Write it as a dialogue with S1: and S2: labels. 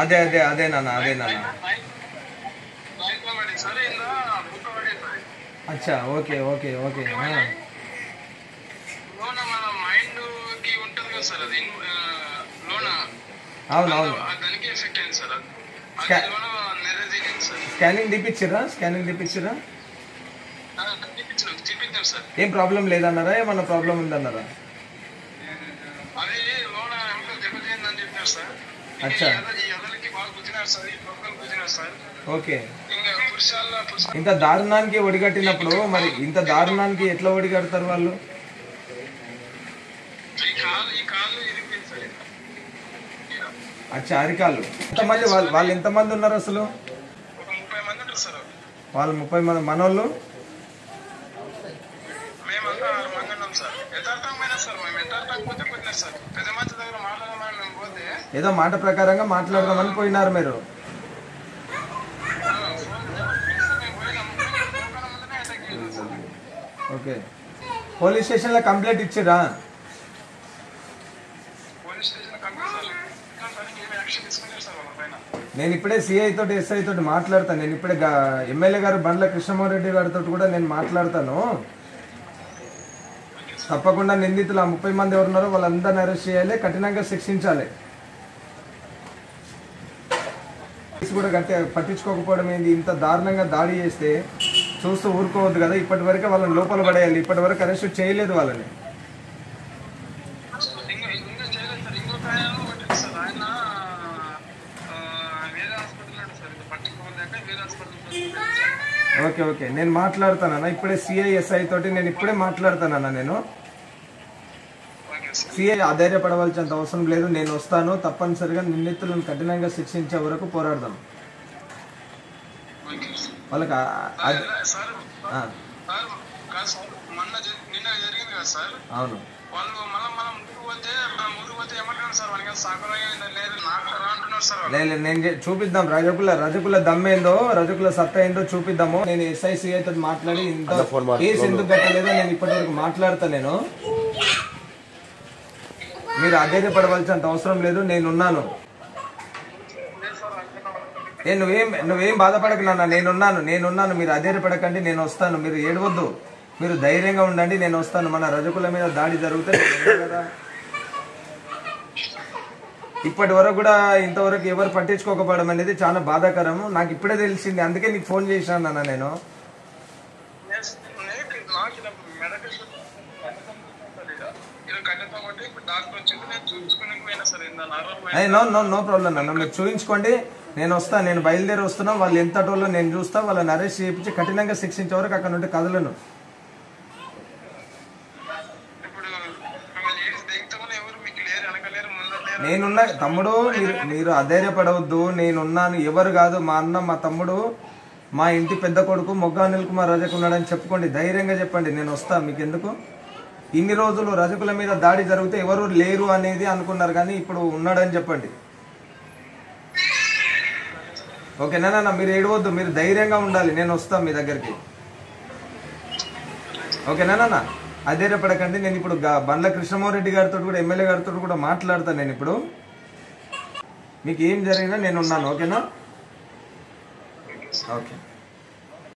S1: అదే అదే అదే నాన్న అదే నాన్న. అచ్చా ఓకే ఓకే ఓకే. అవునవును. స్కానింగ్ తీపిచ్చిర్రా? స్కానింగ్ తీపిచ్చిర్రా? ఏం ప్రాబ్లం లేదన్నారా? ఏమన్నా ప్రాబ్లం ఉందన్నారా? అచ్చా ఓకే. ఇంత దారుణానికి ఒడిగట్టినప్పుడు మరి ఇంత దారుణానికి ఎట్లా ఒడిగడతారు వాళ్ళు? అచ్చా అరికాళ్ళు. ఎంతమంది వాళ్ళు ఎంతమంది ఉన్నారు అసలు? వాళ్ళు 30 మంది. మనోళ్ళు ఏదో మాట ప్రకారంగా మాట్లాడదామని పోయినారు మీరు. ఓకే. పోలీస్ స్టేషన్లో కంప్లైంట్ ఇచ్చిరా? నేను ఇప్పుడే సిఐ తోటి ఎస్ఐ తోటి మాట్లాడతాను. నేను ఇప్పుడే ఎమ్మెల్యే గారు బండ్ల కృష్ణమోహన్ గారితో కూడా నేను మాట్లాడతాను. తప్పకుండా నిందితులు ఆ 30 మంది ఎవరున్నారో వాళ్ళందరినీ అరెస్ట్ చేయాలి, కఠినంగా శిక్షించాలి. కూడా పట్టించుకోకపోవడం ఏంది? ఇంత దారుణంగా దాడి చేస్తే చూస్తూ ఊరుకోవద్దు కదా. ఇప్పటి వరకే వాళ్ళని లోపల పడేయాలి. ఇప్పటి వరకు అరెస్ట్ చేయలేదు వాళ్ళని. ఓకే ఓకే నేను మాట్లాడతానన్నా ఇప్పుడే సిఐఎస్ఐ తోటి. నేను ఇప్పుడే మాట్లాడతానన్నా. నేను సిఐ అధైర్యపడవలసినంత అవసరం లేదు. నేను వస్తాను. తప్పనిసరిగా నిందితులను కఠినంగా శిక్షించే వరకు పోరాడదాం. వాళ్ళకి అవును లేదు నేను చూపిద్దాం. రజకుల దమ్మేందో రజకుల సత్తా ఏందో చూపిద్దాము. నేను ఎస్ఐసిఐ తోటి మాట్లాడి ఇంత కేసు ఎందుకు కట్టలేదో నేను ఇప్పటి వరకు మాట్లాడతా. నేను మీరు అధైర్యపడవలసినంత అవసరం లేదు. నేనున్నాను. నువ్వేం బాధపడకు నాన్న. నేనున్నాను. మీరు అధైర్యపడకండి. నేను వస్తాను. మీరు ఏడవద్దు. మీరు ధైర్యంగా ఉండండి. నేను వస్తాను. మన రజకుల మీద దాడి జరిగితే కదా. ఇప్పటి వరకు కూడా ఇంతవరకు ఎవరు పట్టించుకోకపోవడం అనేది చాలా బాధాకరం. నాకు ఇప్పుడే తెలిసింది. అందుకే నీకు ఫోన్ చేశాను అన్న. నేను నో ప్రాబ్లం అన్న. మీరు చూపించుకోండి. నేను వస్తాను. నేను బయలుదేరి వస్తున్నా. వాళ్ళు ఎంత టోల్లో నేను చూస్తా. వాళ్ళని అరెస్ట్ చేయించి కఠినంగా శిక్షించే వరకు అక్కడ నుండి కదలను. నేనున్నా తమ్ముడు. మీరు అధైర్యపడవద్దు. నేనున్నాను. ఎవరు కాదు. మా అన్న, మా తమ్ముడు, మా ఇంటి పెద్ద కొడుకు మొగ్గా అనిల్ కుమార్ రజకు ఉన్నాడని చెప్పుకోండి. ధైర్యంగా చెప్పండి. నేను వస్తా. మీకు ఎందుకు? ఇన్ని రోజులు రజకుల మీద దాడి జరిగితే ఎవరు లేరు అనేది అనుకున్నారు, కానీ ఇప్పుడు ఉన్నాడని చెప్పండి. ఓకేనా? మీరు ఏడవద్దు. మీరు ధైర్యంగా ఉండాలి. నేను వస్తాను మీ దగ్గరికి. ఓకేనా? అధైర్యపడకండి. నేను ఇప్పుడు బండ్ల కృష్ణమోహన్ గారితో కూడా ఎమ్మెల్యే గారితో కూడా మాట్లాడతాను. నేను ఇప్పుడు మీకు ఏం జరిగినా నేను ఉన్నాను. ఓకేనా? ఓకే.